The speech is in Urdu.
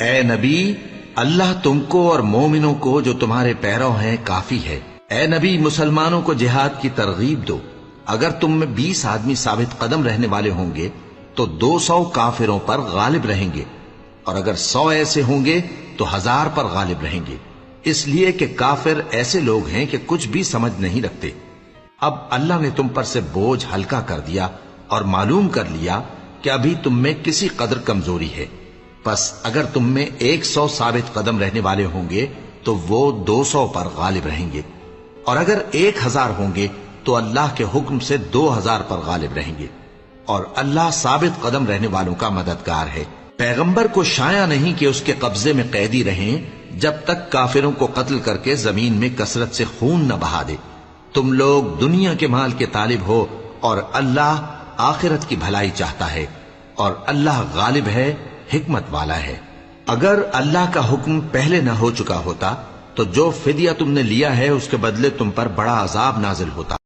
اے نبی، اللہ تم کو اور مومنوں کو جو تمہارے پیرو ہیں کافی ہے۔ اے نبی، مسلمانوں کو جہاد کی ترغیب دو۔ اگر تم میں 20 آدمی ثابت قدم رہنے والے ہوں گے تو 200 کافروں پر غالب رہیں گے، اور اگر 100 ایسے ہوں گے تو 1000 پر غالب رہیں گے، اس لیے کہ کافر ایسے لوگ ہیں کہ کچھ بھی سمجھ نہیں رکھتے۔ اب اللہ نے تم پر سے بوجھ ہلکا کر دیا اور معلوم کر لیا کہ ابھی تم میں کسی قدر کمزوری ہے، پس اگر تم میں 100 ثابت قدم رہنے والے ہوں گے تو وہ 200 پر غالب رہیں گے، اور اگر 1000 ہوں گے تو اللہ کے حکم سے 2000 پر غالب رہیں گے، اور اللہ ثابت قدم رہنے والوں کا مددگار ہے۔ پیغمبر کو شایع نہیں کہ اس کے قبضے میں قیدی رہیں جب تک کافروں کو قتل کر کے زمین میں کثرت سے خون نہ بہا دے۔ تم لوگ دنیا کے مال کے طالب ہو اور اللہ آخرت کی بھلائی چاہتا ہے، اور اللہ غالب ہے، حکمت والا ہے۔ اگر اللہ کا حکم پہلے نہ ہو چکا ہوتا تو جو فدیہ تم نے لیا ہے اس کے بدلے تم پر بڑا عذاب نازل ہوتا۔